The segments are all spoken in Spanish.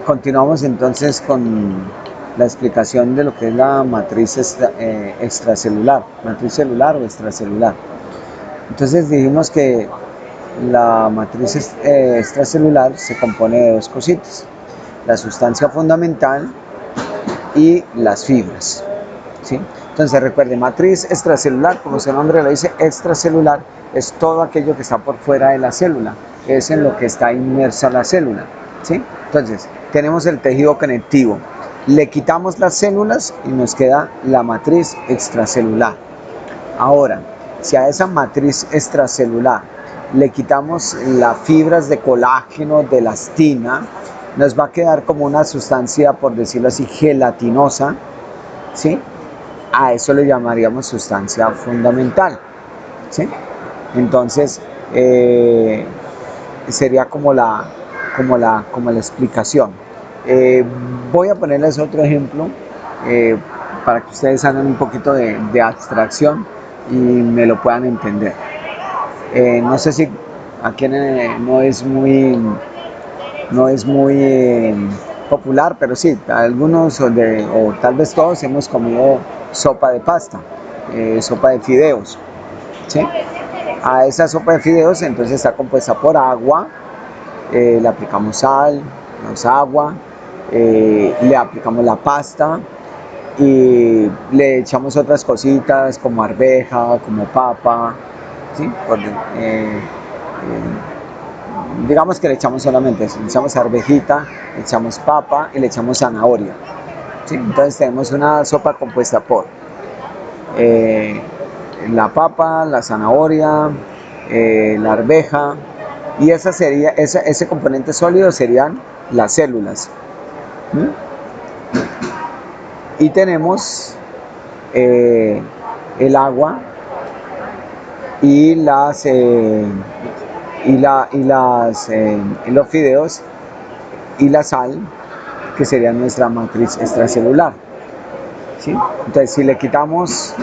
Continuamos entonces con la explicación de lo que es la matriz extracelular, matriz celular o extracelular. Entonces dijimos que la matriz extracelular se compone de dos cositas: la sustancia fundamental y las fibras, ¿sí? Entonces recuerde, matriz extracelular, como su nombre lo dice, extracelular, es todo aquello que está por fuera de la célula, es en lo que está inmersa la célula, ¿sí? Entonces tenemos el tejido conectivo, le quitamos las células y nos queda la matriz extracelular. Ahora, si a esa matriz extracelular le quitamos las fibras de colágeno, de elastina, nos va a quedar como una sustancia, por decirlo así, gelatinosa, ¿sí? A eso le llamaríamos sustancia fundamental, ¿sí? Entonces, sería como la explicación. Voy a ponerles otro ejemplo para que ustedes hagan un poquito de abstracción y me lo puedan entender. No sé si a quienes no es muy popular, pero sí, algunos o tal vez todos hemos comido sopa de pasta, sopa de fideos, ¿sí? A esa sopa de fideos entonces está compuesta por agua, le aplicamos sal, agua, le aplicamos la pasta y le echamos otras cositas como arveja, como papa, ¿sí? Digamos que le echamos solamente eso, le echamos arvejita, le echamos papa y le echamos zanahoria, ¿sí? Entonces tenemos una sopa compuesta por la papa, la zanahoria, la arveja, y ese componente sólido serían las células. Y tenemos el agua y los fideos y la sal, que serían nuestra matriz extracelular, ¿sí? Entonces, si le quitamos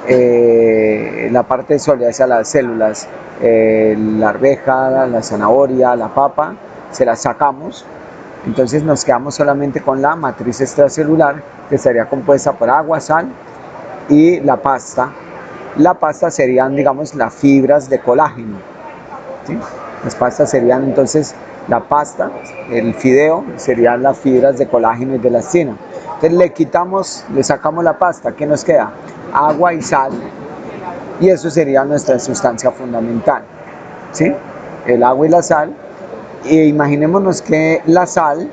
la parte sólida, o sea, las células, la arveja, la zanahoria, la papa, se las sacamos, entonces nos quedamos solamente con la matriz extracelular, que estaría compuesta por agua, sal y la pasta. La pasta serían, digamos, las fibras de colágeno, ¿sí? Las pastas serían entonces la pasta, el fideo serían las fibras de colágeno y de elastina. Entonces le sacamos la pasta, ¿qué nos queda? Agua y sal, y eso sería nuestra sustancia fundamental, ¿sí? El agua y la sal. E imaginémonos que la sal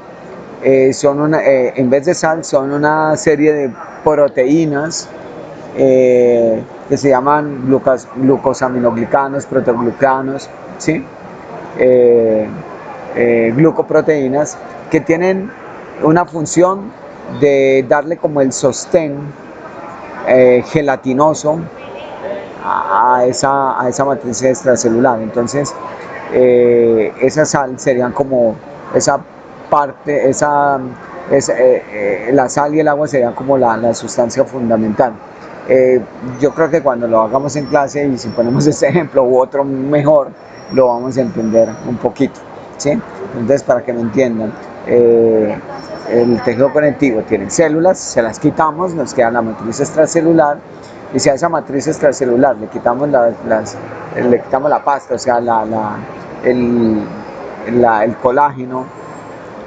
en vez de sal son una serie de proteínas que se llaman glucosaminoglicanos, proteoglucanos, ¿sí? Glucoproteínas, que tienen una función de darle como el sostén gelatinoso a esa matriz extracelular. Entonces, esa sal serían como esa parte, la sal y el agua serían como la sustancia fundamental. Yo creo que cuando lo hagamos en clase y si ponemos este ejemplo u otro mejor, lo vamos a entender un poquito, ¿sí? Entonces, para que me entiendan, el tejido conectivo tiene células, se las quitamos, nos queda la matriz extracelular, y si a esa matriz extracelular le quitamos la pasta, o sea, el colágeno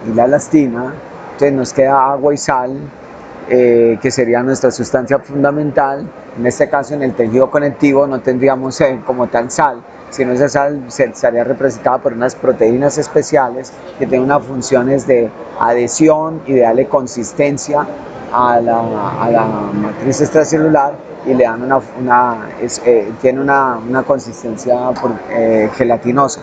y la elastina, entonces nos queda agua y sal, que sería nuestra sustancia fundamental. En este caso, en el tejido conectivo no tendríamos como tal sal, sino esa sal estaría representada por unas proteínas especiales que tienen unas funciones de adhesión y de darle consistencia a la matriz extracelular, y le dan tiene una consistencia gelatinosa.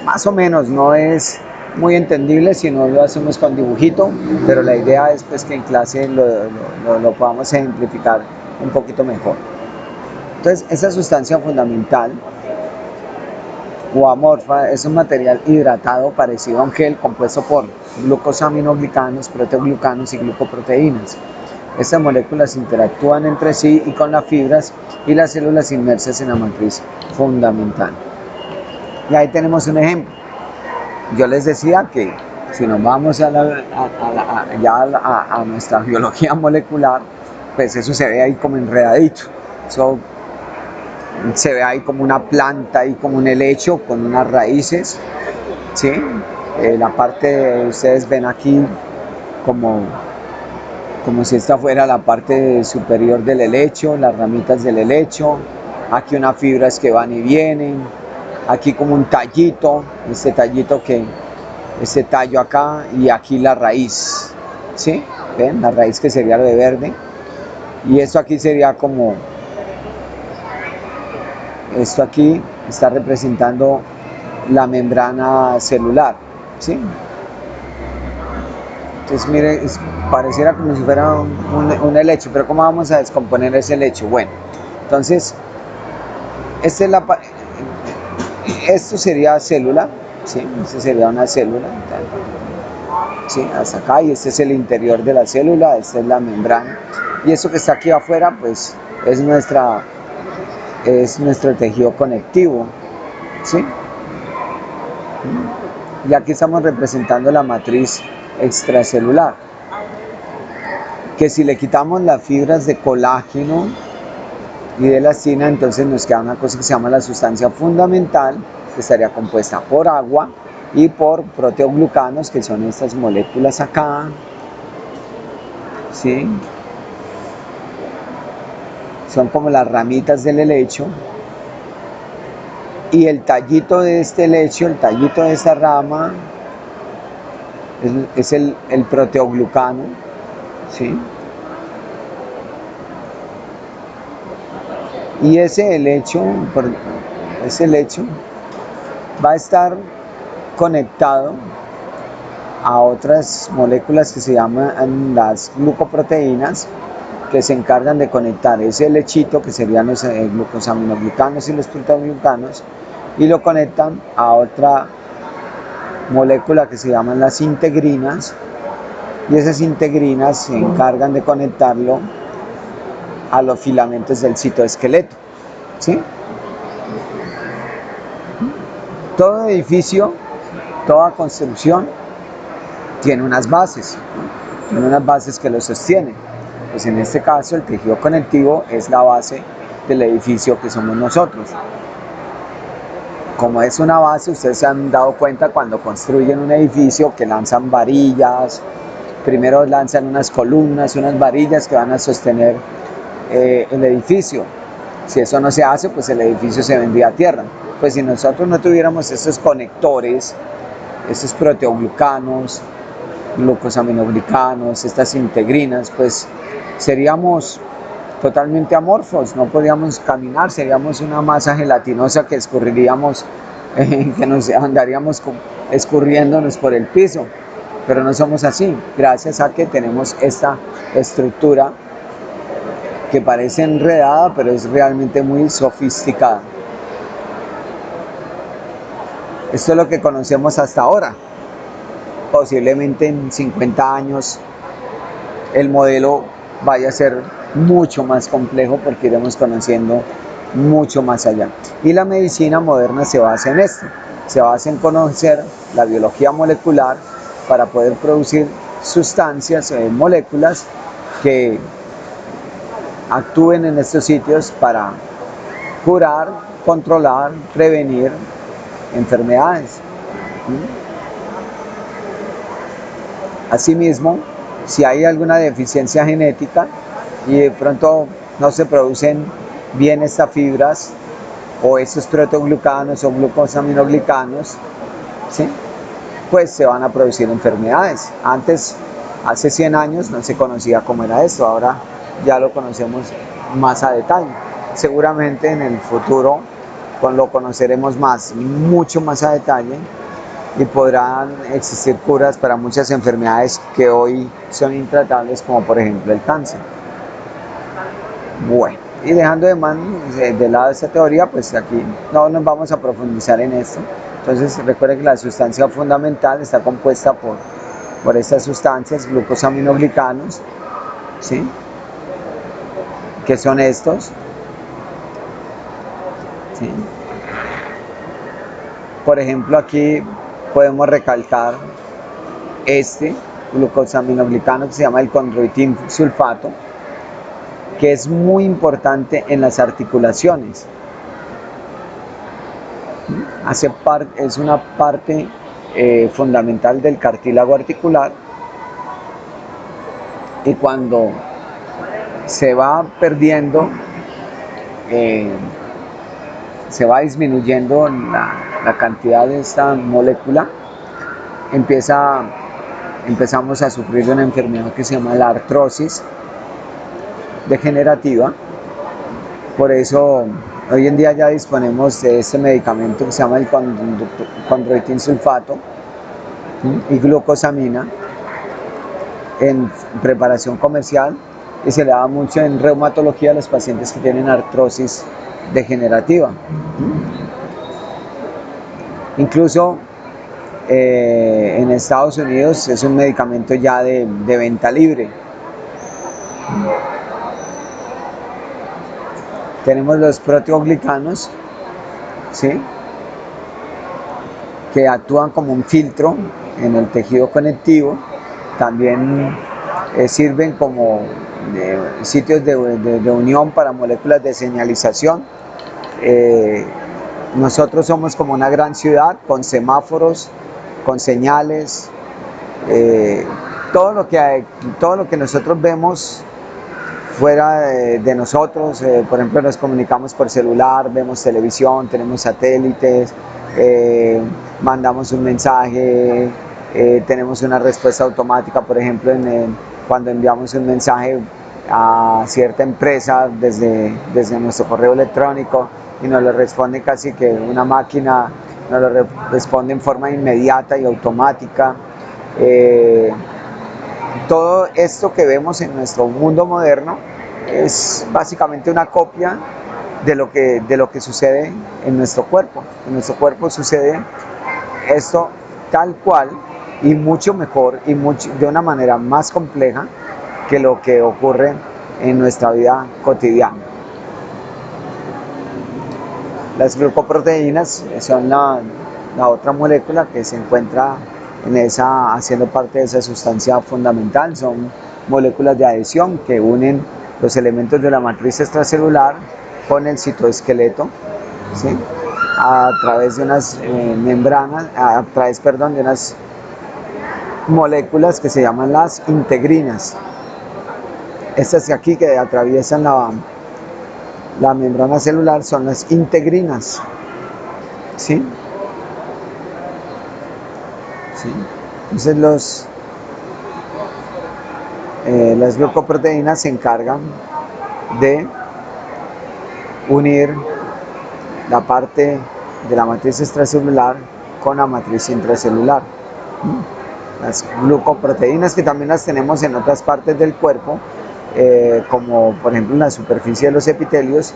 Más o menos, no es muy entendible si no lo hacemos con dibujito, pero la idea es pues que en clase lo podamos ejemplificar un poquito mejor. Entonces, esa sustancia fundamental o amorfa es un material hidratado parecido a un gel compuesto por glucosaminoglicanos, proteoglucanos y glucoproteínas. Estas moléculas interactúan entre sí y con las fibras y las células inmersas en la matriz fundamental. Y ahí tenemos un ejemplo. Yo les decía que si nos vamos a nuestra biología molecular, pues eso se ve ahí como enredadito. Eso se ve ahí como una planta y como un helecho con unas raíces, ¿sí? La parte, ustedes ven aquí como si esta fuera la parte superior del helecho, las ramitas del helecho, aquí unas fibras que van y vienen, aquí como un tallito, este tallo acá, y aquí la raíz, ¿sí? ¿Ven? La raíz que sería lo de verde, y esto aquí sería como, esto aquí está representando la membrana celular, ¿sí? Entonces, mire, pareciera como si fuera un helecho, pero ¿cómo vamos a descomponer ese helecho? Bueno, entonces, esta es esto sería célula, ¿sí? Esto sería una célula, ¿sí? Hasta acá, y este es el interior de la célula, esta es la membrana, y eso que está aquí afuera, pues, es nuestro tejido conectivo, ¿sí? Y aquí estamos representando la matriz extracelular, que si le quitamos las fibras de colágeno y de elastina, entonces nos queda una cosa que se llama la sustancia fundamental, que estaría compuesta por agua y por proteoglucanos, que son estas moléculas acá, ¿sí? Son como las ramitas del helecho, y el tallito de este helecho, el tallito de esta rama, es el proteoglucano, ¿sí? Y ese helecho va a estar conectado a otras moléculas que se llaman las glucoproteínas, que se encargan de conectar ese lechito, que serían los glucosaminoglicanos y los proteoglucanos, y lo conectan a otra molécula que se llaman las integrinas, y esas integrinas se encargan de conectarlo a los filamentos del citoesqueleto, ¿sí? Todo edificio, toda construcción tiene unas bases que lo sostienen. Pues en este caso el tejido conectivo es la base del edificio que somos nosotros. Como es una base, ustedes se han dado cuenta cuando construyen un edificio que lanzan varillas, primero lanzan unas columnas, unas varillas que van a sostener el edificio. Si eso no se hace, pues el edificio se vendría a tierra. Pues si nosotros no tuviéramos estos conectores, estos proteoglucanos, glucosaminoglicanos, estas integrinas, pues seríamos totalmente amorfos, no podríamos caminar, seríamos una masa gelatinosa que escurriríamos, que nos andaríamos escurriéndonos por el piso, pero no somos así, gracias a que tenemos esta estructura que parece enredada, pero es realmente muy sofisticada. Esto es lo que conocemos hasta ahora. Posiblemente en 50 años el modelo vaya a ser mucho más complejo porque iremos conociendo mucho más allá. Y la medicina moderna se basa en esto, se basa en conocer la biología molecular para poder producir sustancias, moléculas que actúen en estos sitios para curar, controlar, prevenir enfermedades. Asimismo, si hay alguna deficiencia genética y de pronto no se producen bien estas fibras o estos proteoglucanos o glucosaminoglicanos, ¿sí? Pues se van a producir enfermedades. Antes, hace 100 años, no se conocía cómo era esto, ahora ya lo conocemos más a detalle. Seguramente en el futuro lo conoceremos mucho más a detalle, y podrán existir curas para muchas enfermedades que hoy son intratables, como por ejemplo el cáncer. Bueno, y dejando de lado esta teoría, pues aquí no nos vamos a profundizar en esto. Entonces recuerden que la sustancia fundamental está compuesta por estas sustancias, glucosaminoglicanos, ¿sí? Que son estos, ¿sí? Por ejemplo, aquí podemos recalcar este glucosaminoglicano que se llama el condroitin sulfato, que es muy importante en las articulaciones. Es una parte fundamental del cartílago articular, y cuando se va perdiendo, se va disminuyendo la cantidad de esta molécula, empezamos a sufrir una enfermedad que se llama la artrosis degenerativa. Por eso hoy en día ya disponemos de este medicamento que se llama el condroitin sulfato y glucosamina en preparación comercial, y se le da mucho en reumatología a los pacientes que tienen artrosis degenerativa. Incluso en Estados Unidos es un medicamento ya de venta libre. Tenemos los proteoglicanos, ¿sí?, que actúan como un filtro en el tejido conectivo. También sirven como sitios de unión para moléculas de señalización. Nosotros somos como una gran ciudad con semáforos, con señales. Todo lo que nosotros vemos fuera de nosotros, por ejemplo, nos comunicamos por celular, vemos televisión, tenemos satélites, mandamos un mensaje, tenemos una respuesta automática, por ejemplo, cuando enviamos un mensaje a cierta empresa desde nuestro correo electrónico, y nos lo responde casi que una máquina, nos lo responde en forma inmediata y automática. Todo esto que vemos en nuestro mundo moderno es básicamente una copia de lo que sucede en nuestro cuerpo. En nuestro cuerpo sucede esto tal cual, y mucho mejor, y de una manera más compleja que lo que ocurre en nuestra vida cotidiana. Las glucoproteínas son la otra molécula que se encuentra haciendo parte de esa sustancia fundamental. Son moléculas de adhesión que unen los elementos de la matriz extracelular con el citoesqueleto, ¿sí?, a través de unas de unas moléculas que se llaman las integrinas. Estas de aquí que atraviesan la membrana celular son las integrinas, ¿sí? ¿Sí? Entonces las glucoproteínas se encargan de unir la parte de la matriz extracelular con la matriz intracelular. Las glucoproteínas, que también las tenemos en otras partes del cuerpo, como por ejemplo en la superficie de los epitelios,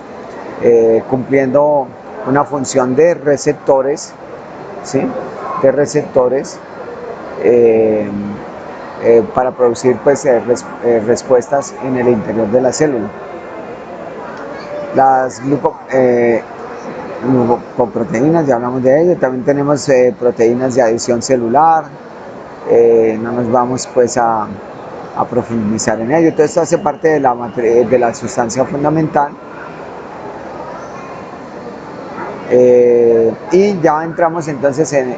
cumpliendo una función de receptores, ¿sí?, de receptores para producir, pues, respuestas en el interior de la célula. Las glucoproteínas, ya hablamos de ello. También tenemos proteínas de adhesión celular. No nos vamos, pues, a profundizar en ello. Todo esto hace parte de la sustancia fundamental. Y ya entramos entonces en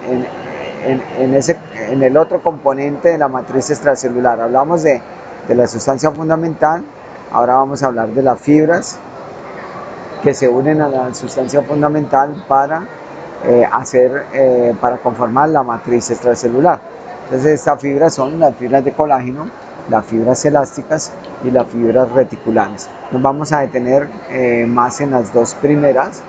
el otro componente de la matriz extracelular. Hablamos de la sustancia fundamental. Ahora vamos a hablar de las fibras que se unen a la sustancia fundamental para conformar la matriz extracelular. Entonces, estas fibras son las fibras de colágeno, las fibras elásticas y las fibras reticulares. Nos vamos a detener más en las dos primeras.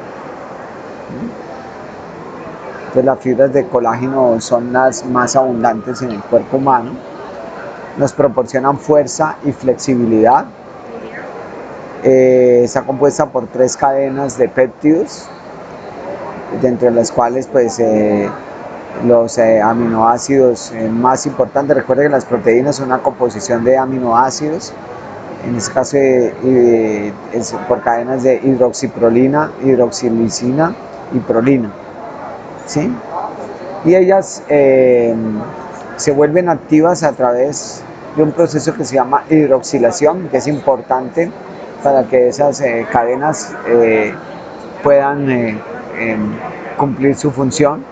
Entonces, las fibras de colágeno son las más abundantes en el cuerpo humano. Nos proporcionan fuerza y flexibilidad. Está compuesta por 3 cadenas de péptidos, dentro de las cuales, pues, los aminoácidos más importantes. Recuerden que las proteínas son una composición de aminoácidos, en este caso es por cadenas de hidroxiprolina, hidroxilisina y prolina, ¿sí? y ellas se vuelven activas a través de un proceso que se llama hidroxilación, que es importante para que esas cadenas puedan cumplir su función,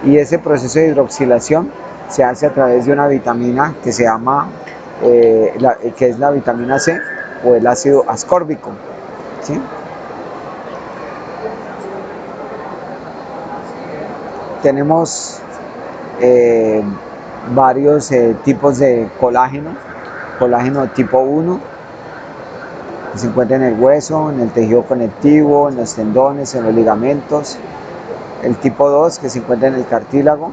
y ese proceso de hidroxilación se hace a través de una vitamina que se llama, que es la vitamina C o el ácido ascórbico, ¿sí? Tenemos varios tipos de colágeno tipo 1, que se encuentra en el hueso, en el tejido conectivo, en los tendones, en los ligamentos. El tipo 2, que se encuentra en el cartílago.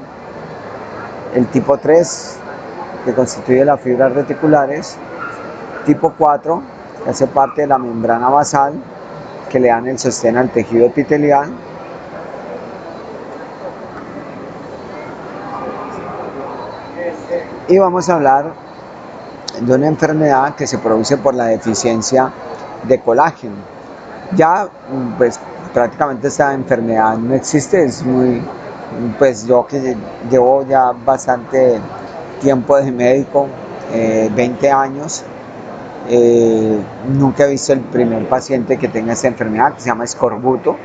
El tipo 3, que constituye las fibras reticulares. Tipo 4, que hace parte de la membrana basal, que le dan el sostén al tejido epitelial. Y vamos a hablar de una enfermedad que se produce por la deficiencia de colágeno. Ya pues prácticamente esta enfermedad no existe, es muy, pues yo que llevo ya bastante tiempo de médico, 20 años, nunca he visto el primer paciente que tenga esta enfermedad, que se llama escorbuto,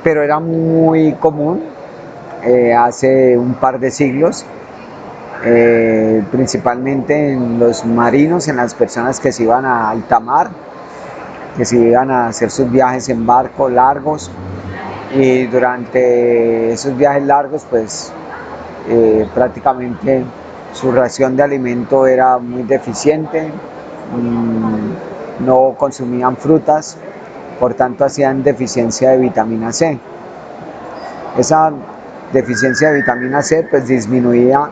pero era muy común hace un par de siglos, principalmente en los marinos, en las personas que se iban a alta mar, que se iban a hacer sus viajes en barco largos, y durante esos viajes largos pues prácticamente su ración de alimento era muy deficiente, no consumían frutas, por tanto hacían deficiencia de vitamina C. Esa deficiencia de vitamina C pues disminuía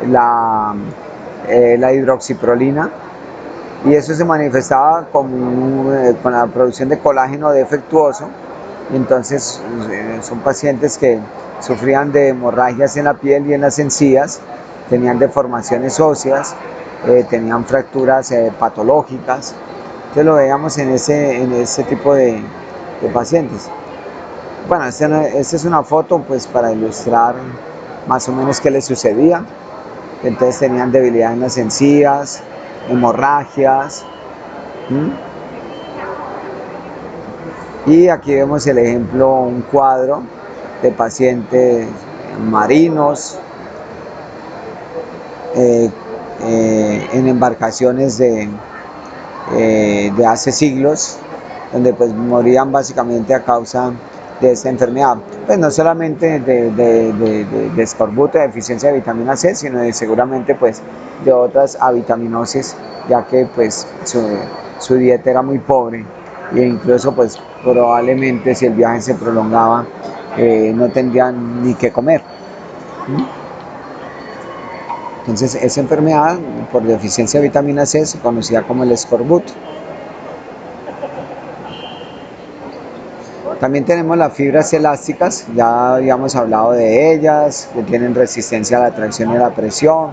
la hidroxiprolina, y eso se manifestaba con la producción de colágeno defectuoso, y entonces son pacientes que sufrían de hemorragias en la piel y en las encías, tenían deformaciones óseas, tenían fracturas patológicas. Entonces lo veíamos en ese tipo de pacientes. Bueno, esta es una foto pues para ilustrar más o menos qué les sucedía. Entonces tenían debilidad en las encías, hemorragias. Y aquí vemos el ejemplo, un cuadro de pacientes marinos en embarcaciones de hace siglos, donde pues morían básicamente a causa de esta enfermedad. Pues no solamente de escorbuto, de deficiencia de vitamina C, sino seguramente pues de otras avitaminosis, ya que pues su dieta era muy pobre, e incluso pues probablemente si el viaje se prolongaba no tendrían ni qué comer. Entonces esa enfermedad por deficiencia de vitamina C se conocía como el escorbuto. También tenemos las fibras elásticas, ya habíamos hablado de ellas, que tienen resistencia a la tracción y a la presión,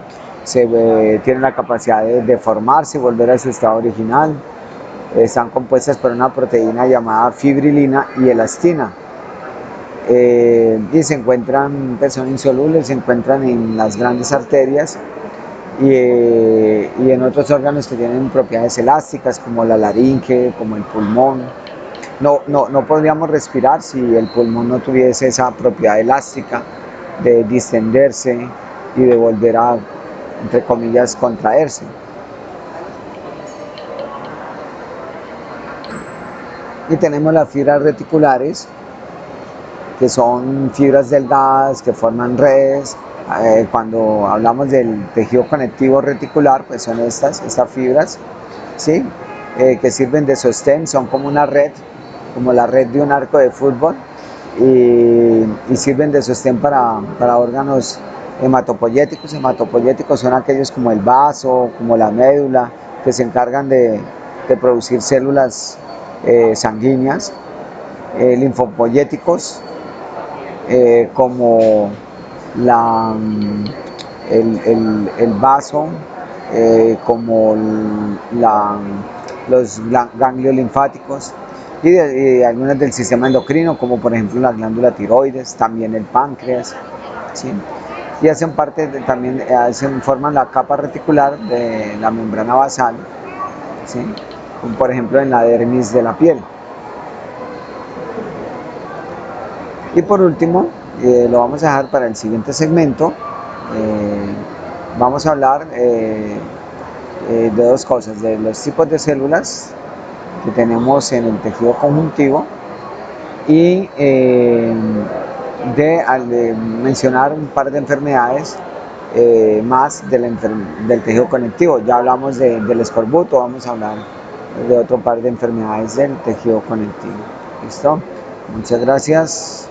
tienen la capacidad de deformarse y volver a su estado original. Están compuestas por una proteína llamada fibrilina y elastina. Y se encuentran, pues son insolubles, se encuentran en las grandes arterias y en otros órganos que tienen propiedades elásticas, como la laringe, como el pulmón. No podríamos respirar si el pulmón no tuviese esa propiedad elástica de distenderse y de volver a, entre comillas, contraerse. Y tenemos las fibras reticulares, que son fibras delgadas que forman redes. Cuando hablamos del tejido conectivo reticular, pues son estas fibras, ¿sí? Que sirven de sostén, son como una red, como la red de un arco de fútbol, y sirven de sostén para órganos hematopoyéticos. Hematopoyéticos son aquellos como el vaso, como la médula, que se encargan de producir células sanguíneas. Linfopoyéticos, como el vaso, como los ganglios linfáticos. y algunas del sistema endocrino, como por ejemplo la glándula tiroides, también el páncreas, ¿sí? Y hacen parte también, forman la capa reticular de la membrana basal, ¿sí? Como por ejemplo en la dermis de la piel. Y por último, lo vamos a dejar para el siguiente segmento. Vamos a hablar de dos cosas, de los tipos de células que tenemos en el tejido conjuntivo y de mencionar un par de enfermedades más del tejido conectivo. Ya hablamos del escorbuto, vamos a hablar de otro par de enfermedades del tejido conectivo. ¿Listo? Muchas gracias.